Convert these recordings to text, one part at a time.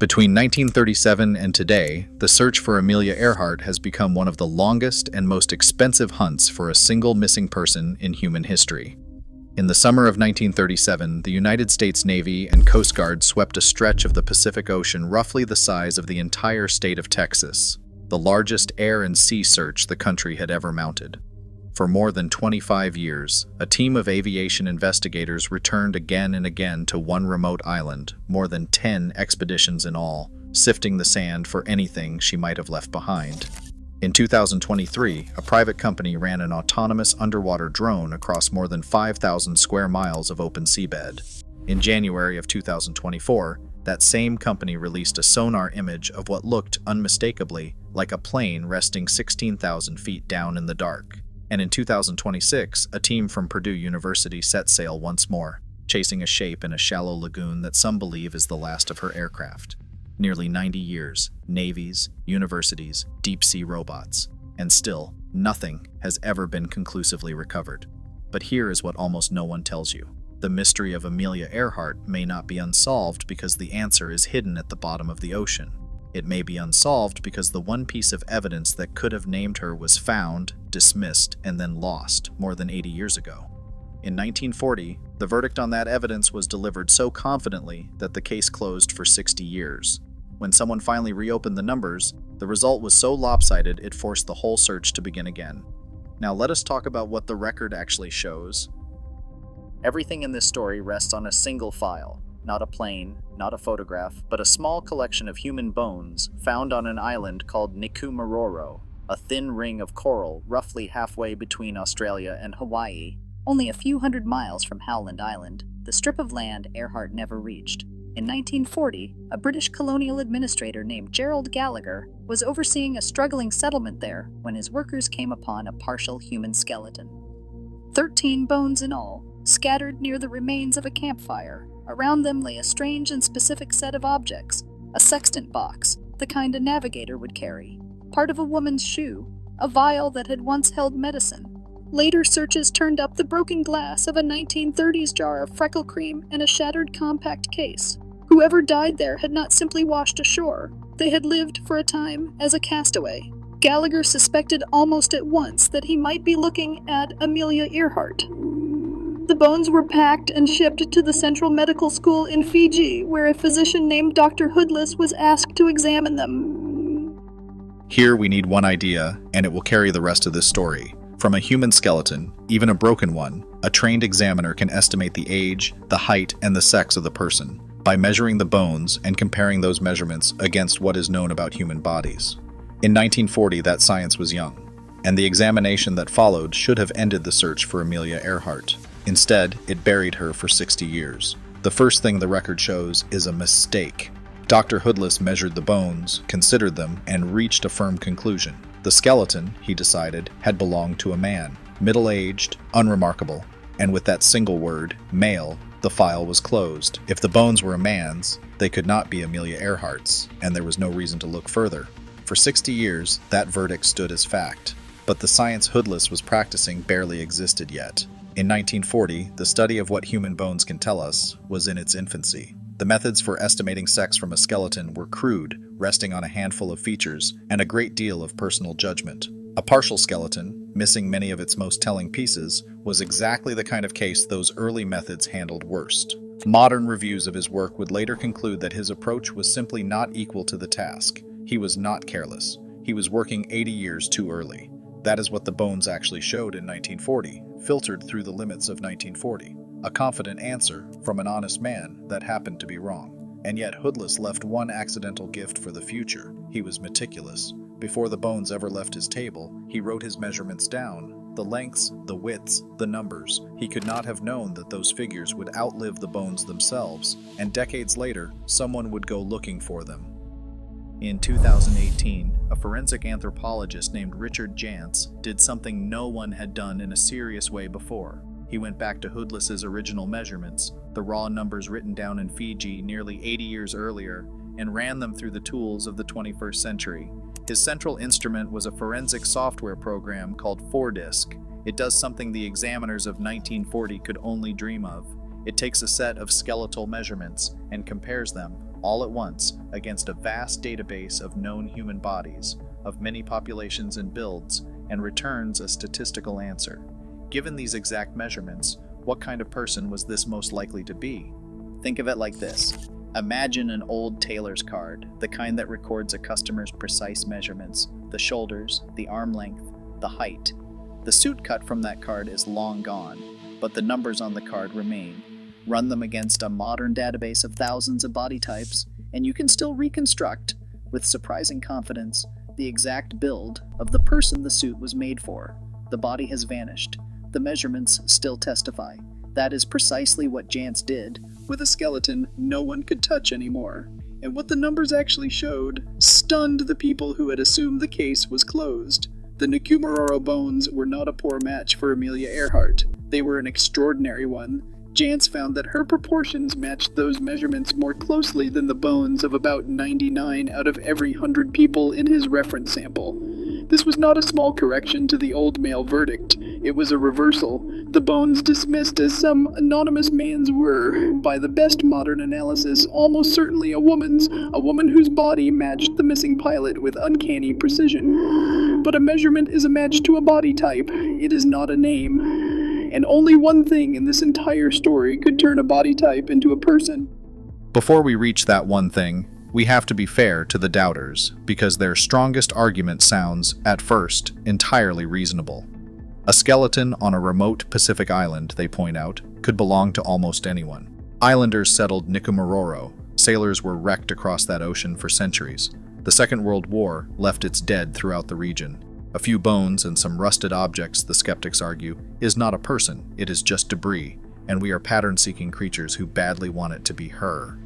Between 1937 and today, the search for Amelia Earhart has become one of the longest and most expensive hunts for a single missing person in human history. In the summer of 1937, the United States Navy and Coast Guard swept a stretch of the Pacific Ocean roughly the size of the entire state of Texas, the largest air and sea search the country had ever mounted. For more than 25 years, a team of aviation investigators returned again and again to one remote island, more than 10 expeditions in all, sifting the sand for anything she might have left behind. In 2023, a private company ran an autonomous underwater drone across more than 5,000 square miles of open seabed. In January of 2024, that same company released a sonar image of what looked unmistakably like a plane resting 16,000 feet down in the dark. And in 2026, a team from Purdue University set sail once more, chasing a shape in a shallow lagoon that some believe is the last of her aircraft. Nearly 90 years, navies, universities, deep-sea robots, and still, nothing has ever been conclusively recovered. But here is what almost no one tells you. The mystery of Amelia Earhart may not be unsolved because the answer is hidden at the bottom of the ocean. It may be unsolved because the one piece of evidence that could have named her was found, dismissed, and then lost more than 80 years ago. In 1940, the verdict on that evidence was delivered so confidently that the case closed for 60 years. When someone finally reopened the numbers, the result was so lopsided it forced the whole search to begin again. Now let us talk about what the record actually shows. Everything in this story rests on a single file. Not a plane, not a photograph, but a small collection of human bones found on an island called Nikumaroro, a thin ring of coral roughly halfway between Australia and Hawaii, only a few hundred miles from Howland Island, the strip of land Earhart never reached. In 1940, a British colonial administrator named Gerald Gallagher was overseeing a struggling settlement there when his workers came upon a partial human skeleton. 13 bones in all, scattered near the remains of a campfire. Around them lay a strange and specific set of objects, a sextant box, the kind a navigator would carry, part of a woman's shoe, a vial that had once held medicine. Later searches turned up the broken glass of a 1930s jar of freckle cream and a shattered compact case. Whoever died there had not simply washed ashore. They had lived for a time as a castaway. Gallagher suspected almost at once that he might be looking at Amelia Earhart. The bones were packed and shipped to the Central Medical School in Fiji, where a physician named Dr. Hoodless was asked to examine them. Here we need one idea, and it will carry the rest of this story. From a human skeleton, even a broken one, a trained examiner can estimate the age, the height, and the sex of the person by measuring the bones and comparing those measurements against what is known about human bodies. In 1940, that science was young, and the examination that followed should have ended the search for Amelia Earhart. Instead, it buried her for 60 years. The first thing the record shows is a mistake. Dr. Hoodless measured the bones, considered them, and reached a firm conclusion. The skeleton, he decided, had belonged to a man, middle-aged, unremarkable, and with that single word, male, the file was closed. If the bones were a man's, they could not be Amelia Earhart's, and there was no reason to look further. For 60 years, that verdict stood as fact, but the science Hoodless was practicing barely existed yet. In 1940, the study of what human bones can tell us was in its infancy. The methods for estimating sex from a skeleton were crude, resting on a handful of features and a great deal of personal judgment. A partial skeleton, missing many of its most telling pieces, was exactly the kind of case those early methods handled worst. Modern reviews of his work would later conclude that his approach was simply not equal to the task. He was not careless. He was working 80 years too early. That is what the bones actually showed in 1940, filtered through the limits of 1940. A confident answer from an honest man that happened to be wrong. And yet Hoodless left one accidental gift for the future. He was meticulous. Before the bones ever left his table, he wrote his measurements down. The lengths, the widths, the numbers. He could not have known that those figures would outlive the bones themselves, and decades later, someone would go looking for them. In 2018, a forensic anthropologist named Richard Jantz did something no one had done in a serious way before. He went back to Hoodless's original measurements, the raw numbers written down in Fiji nearly 80 years earlier, and ran them through the tools of the 21st century. His central instrument was a forensic software program called 4Disk. It does something the examiners of 1940 could only dream of. It takes a set of skeletal measurements and compares them, all at once, against a vast database of known human bodies, of many populations and builds, and returns a statistical answer. Given these exact measurements, what kind of person was this most likely to be? Think of it like this. Imagine an old tailor's card, the kind that records a customer's precise measurements, the shoulders, the arm length, the height. The suit cut from that card is long gone, but the numbers on the card remain. Run them against a modern database of thousands of body types, and you can still reconstruct, with surprising confidence, the exact build of the person the suit was made for. The body has vanished. The measurements still testify. That is precisely what Jantz did with a skeleton no one could touch anymore. And what the numbers actually showed stunned the people who had assumed the case was closed. The Nikumororo bones were not a poor match for Amelia Earhart. They were an extraordinary one. Jantz found that her proportions matched those measurements more closely than the bones of about 99 out of every 100 people in his reference sample. This was not a small correction to the old male verdict. It was a reversal. The bones dismissed as some anonymous man's were, by the best modern analysis, almost certainly a woman whose body matched the missing pilot with uncanny precision. But a measurement is a match to a body type. It is not a name. And only one thing in this entire story could turn a body type into a person. Before we reach that one thing, we have to be fair to the doubters, because their strongest argument sounds, at first, entirely reasonable. A skeleton on a remote Pacific island, they point out, could belong to almost anyone. Islanders settled Nikumororo. Sailors were wrecked across that ocean for centuries. The Second World War left its dead throughout the region. A few bones and some rusted objects, the skeptics argue, is not a person, it is just debris, and we are pattern-seeking creatures who badly want it to be her.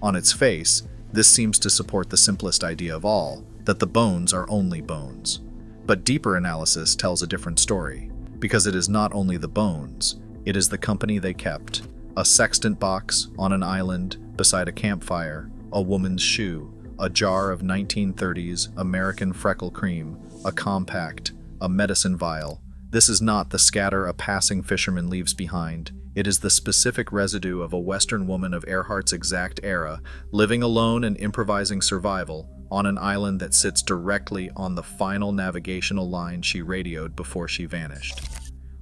On its face, this seems to support the simplest idea of all, that the bones are only bones. But deeper analysis tells a different story, because it is not only the bones, it is the company they kept. A sextant box on an island beside a campfire, a woman's shoe, a jar of 1930s American freckle cream, a compact, a medicine vial. This is not the scatter a passing fisherman leaves behind. It is the specific residue of a Western woman of Earhart's exact era, living alone and improvising survival on an island that sits directly on the final navigational line she radioed before she vanished.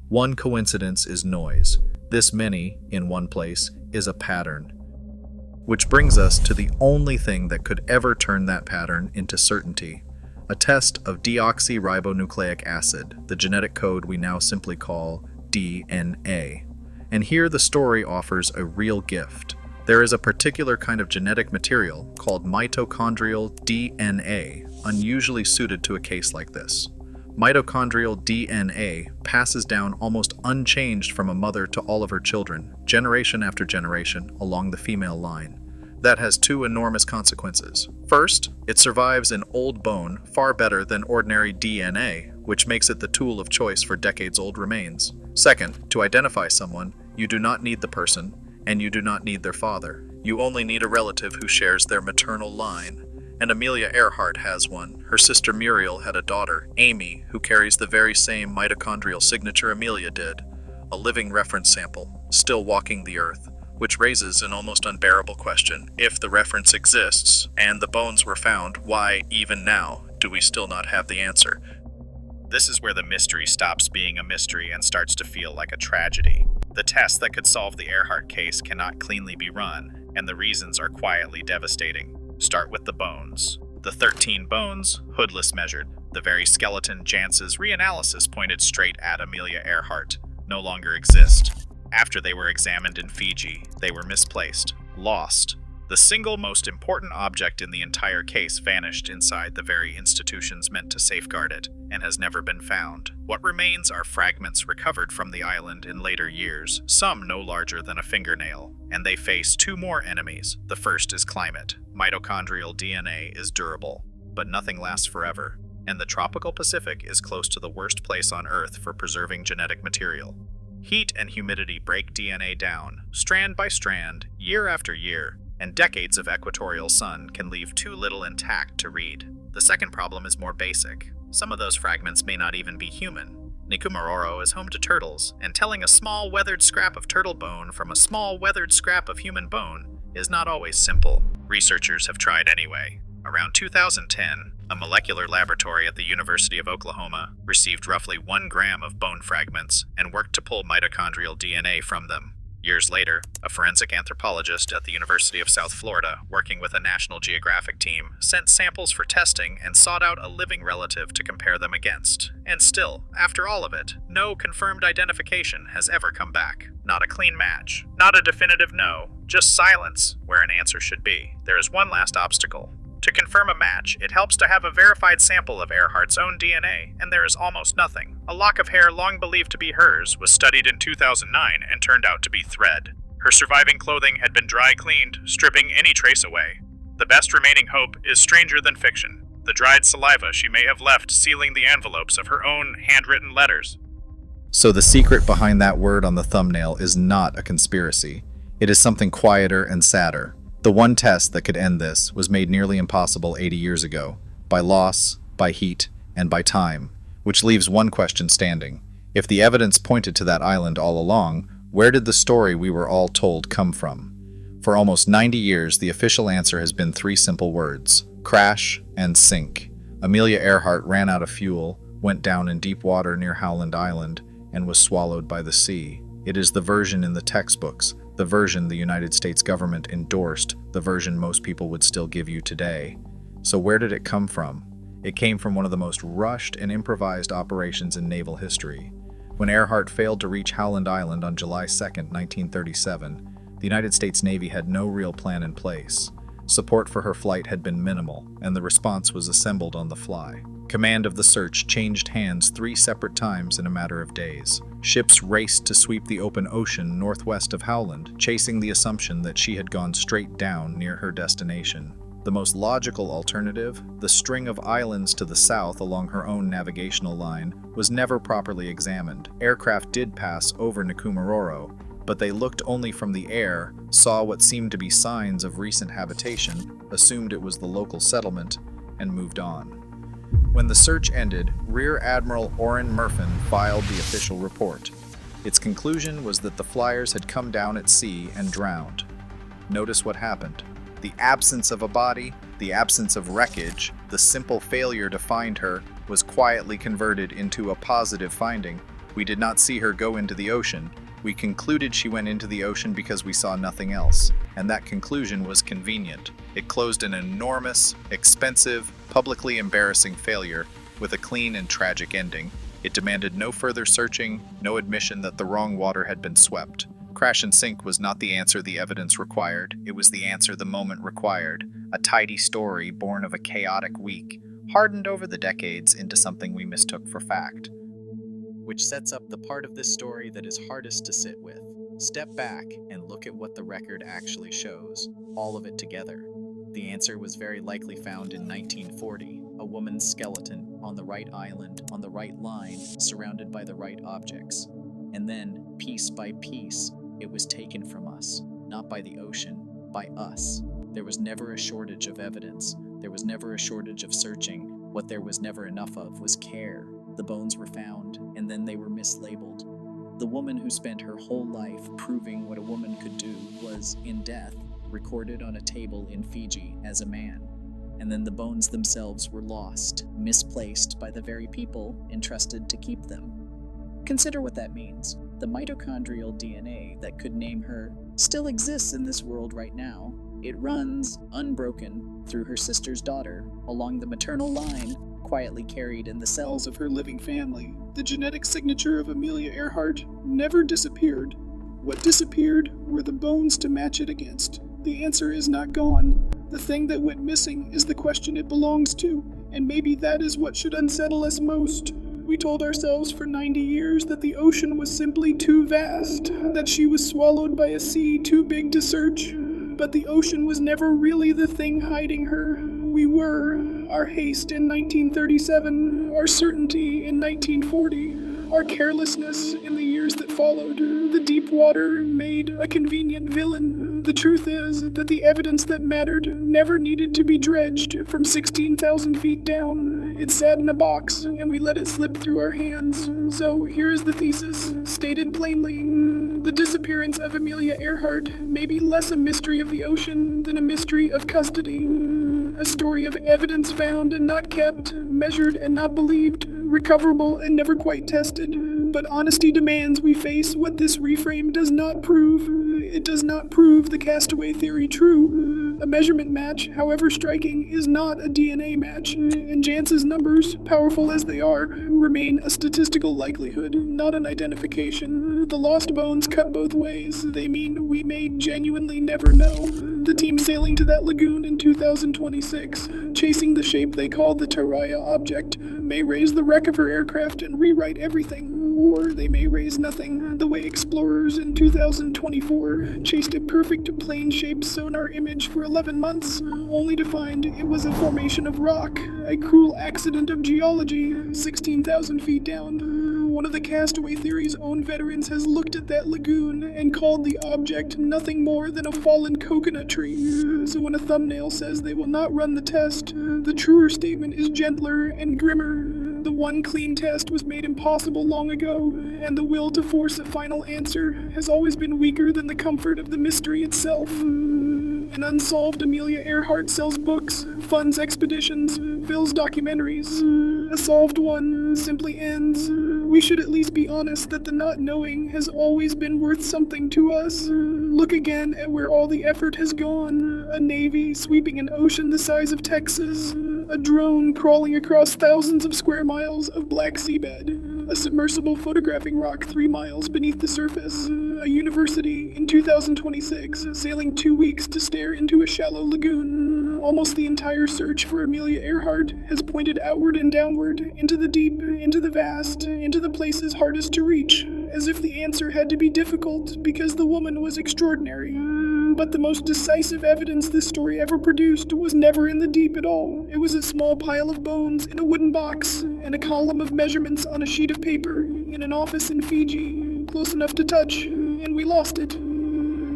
One coincidence is noise. This many, in one place, is a pattern. Which brings us to the only thing that could ever turn that pattern into certainty. A test of deoxyribonucleic acid, the genetic code we now simply call DNA. And here the story offers a real gift. There is a particular kind of genetic material called mitochondrial DNA, unusually suited to a case like this. Mitochondrial DNA passes down almost unchanged from a mother to all of her children, generation after generation, along the female line. That has two enormous consequences. First, it survives in old bone far better than ordinary DNA, which makes it the tool of choice for decades-old remains. Second, to identify someone, you do not need the person, and you do not need their father. You only need a relative who shares their maternal line. And Amelia Earhart has one. Her sister Muriel had a daughter, Amy, who carries the very same mitochondrial signature Amelia did. A living reference sample, still walking the earth. Which raises an almost unbearable question. If the reference exists, and the bones were found, why, even now, do we still not have the answer? This is where the mystery stops being a mystery and starts to feel like a tragedy. The tests that could solve the Earhart case cannot cleanly be run, and the reasons are quietly devastating. Start with the bones. The 13 bones, Hoodless measured. The very skeleton Jantz's reanalysis pointed straight at Amelia Earhart, no longer exist. After they were examined in Fiji, they were misplaced, lost. The single most important object in the entire case vanished inside the very institutions meant to safeguard it, and has never been found. What remains are fragments recovered from the island in later years, some no larger than a fingernail, and they face two more enemies. The first is climate. Mitochondrial DNA is durable, but nothing lasts forever, and the tropical Pacific is close to the worst place on Earth for preserving genetic material. Heat and humidity break DNA down, strand by strand, year after year, and decades of equatorial sun can leave too little intact to read. The second problem is more basic. Some of those fragments may not even be human. Nikumororo is home to turtles, and telling a small weathered scrap of turtle bone from a small weathered scrap of human bone is not always simple. Researchers have tried anyway. Around 2010, a molecular laboratory at the University of Oklahoma received roughly 1 gram of bone fragments and worked to pull mitochondrial DNA from them. Years later, a forensic anthropologist at the University of South Florida, working with a National Geographic team, sent samples for testing and sought out a living relative to compare them against. And still, after all of it, no confirmed identification has ever come back. Not a clean match. Not a definitive no. Just silence where an answer should be. There is one last obstacle. To confirm a match, it helps to have a verified sample of Earhart's own DNA, and there is almost nothing. A lock of hair long believed to be hers was studied in 2009 and turned out to be thread. Her surviving clothing had been dry cleaned, stripping any trace away. The best remaining hope is stranger than fiction. The dried saliva she may have left sealing the envelopes of her own handwritten letters. So the secret behind that word on the thumbnail is not a conspiracy. It is something quieter and sadder. The one test that could end this was made nearly impossible 80 years ago, by loss, by heat, and by time, which leaves one question standing. If the evidence pointed to that island all along, where did the story we were all told come from? For almost 90 years, the official answer has been 3 simple words: crash and sink. Amelia Earhart ran out of fuel, went down in deep water near Howland Island, and was swallowed by the sea. It is the version in the textbooks, the version the United States government endorsed, the version most people would still give you today. So where did it come from? It came from one of the most rushed and improvised operations in naval history. When Earhart failed to reach Howland Island on July 2, 1937, the United States Navy had no real plan in place. Support for her flight had been minimal, and the response was assembled on the fly. Command of the search changed hands 3 separate times in a matter of days. Ships raced to sweep the open ocean northwest of Howland, chasing the assumption that she had gone straight down near her destination. The most logical alternative, the string of islands to the south along her own navigational line, was never properly examined. Aircraft did pass over Nikumaroro, but they looked only from the air, saw what seemed to be signs of recent habitation, assumed it was the local settlement, and moved on. When the search ended, Rear Admiral Orrin Murfin filed the official report. Its conclusion was that the flyers had come down at sea and drowned. Notice what happened. The absence of a body, the absence of wreckage, the simple failure to find her was quietly converted into a positive finding. We did not see her go into the ocean. We concluded she went into the ocean because we saw nothing else, and that conclusion was convenient. It closed an enormous, expensive, publicly embarrassing failure with a clean and tragic ending. It demanded no further searching, no admission that the wrong water had been swept. Crash and sink was not the answer the evidence required. It was the answer the moment required. A tidy story born of a chaotic week, hardened over the decades into something we mistook for fact. Which sets up the part of this story that is hardest to sit with. Step back and look at what the record actually shows, all of it together. The answer was very likely found in 1940, a woman's skeleton on the right island, on the right line, surrounded by the right objects. And then, piece by piece, it was taken from us, not by the ocean, by us. There was never a shortage of evidence. There was never a shortage of searching. What there was never enough of was care. The bones were found, and then they were mislabeled. The woman who spent her whole life proving what a woman could do was, in death, recorded on a table in Fiji as a man. And then the bones themselves were lost, misplaced by the very people entrusted to keep them. Consider what that means. The mitochondrial DNA that could name her still exists in this world right now. It runs, unbroken, through her sister's daughter, along the maternal line, quietly carried in the cells of her living family. The genetic signature of Amelia Earhart never disappeared. What disappeared were the bones to match it against. The answer is not gone. The thing that went missing is the question it belongs to, and maybe that is what should unsettle us most. We told ourselves for 90 years that the ocean was simply too vast, that she was swallowed by a sea too big to search. But the ocean was never really the thing hiding her. We were. Our haste in 1937, our certainty in 1940, our carelessness in the years that followed. The deep water made a convenient villain. The truth is that the evidence that mattered never needed to be dredged from 16,000 feet down. It sat in a box, and we let it slip through our hands. So here is the thesis, stated plainly. The disappearance of Amelia Earhart may be less a mystery of the ocean than a mystery of custody. A story of evidence found and not kept, measured and not believed, recoverable and never quite tested. But honesty demands we face what this reframe does not prove. It does not prove the castaway theory true. A measurement match, however striking, is not a DNA match, and Jance's numbers, powerful as they are, remain a statistical likelihood, not an identification. The lost bones cut both ways. They mean we may genuinely never know. The team sailing to that lagoon in 2026, chasing the shape they call the Taraya object, may raise the wreck of her aircraft and rewrite everything, or they may raise nothing, the way explorers in 2024 chased a perfect plane-shaped sonar image for 11 months, only to find it was a formation of rock, a cruel accident of geology, 16,000 feet down. One of the castaway theory's own veterans has looked at that lagoon and called the object nothing more than a fallen coconut tree. So when a thumbnail says they will not run the test, the truer statement is gentler and grimmer. The one clean test was made impossible long ago, and the will to force a final answer has always been weaker than the comfort of the mystery itself. An unsolved Amelia Earhart sells books, funds expeditions, fills documentaries. A solved one simply ends. We should at least be honest that the not knowing has always been worth something to us. Look again at where all the effort has gone. A navy sweeping an ocean the size of Texas. A drone crawling across thousands of square miles of black seabed. A submersible photographing rock 3 miles beneath the surface. A university in 2026 sailing 2 weeks to stare into a shallow lagoon. Almost the entire search for Amelia Earhart has pointed outward and downward, into the deep, into the vast, into the places hardest to reach, as if the answer had to be difficult because the woman was extraordinary. But the most decisive evidence this story ever produced was never in the deep at all. It was a small pile of bones in a wooden box, and a column of measurements on a sheet of paper, in an office in Fiji, close enough to touch, and we lost it.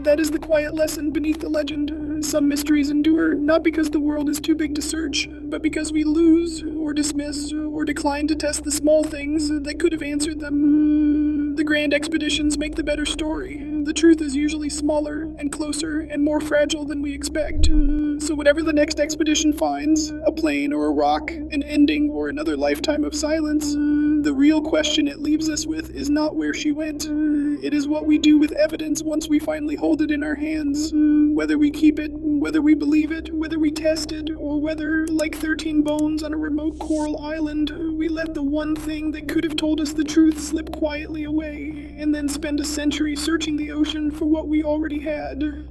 That is the quiet lesson beneath the legend. Some mysteries endure, not because the world is too big to search, but because we lose, or dismiss, or decline to test the small things that could have answered them. The grand expeditions make the better story. The truth is usually smaller, and closer, and more fragile than we expect. So whatever the next expedition finds, a plane or a rock, an ending or another lifetime of silence, the real question it leaves us with is not where she went. It is what we do with evidence once we finally hold it in our hands. Whether we keep it, whether we believe it, whether we test it, or whether, like 13 bones on a remote coral island, we let the one thing that could have told us the truth slip quietly away, and then spend a century searching the ocean for what we already had.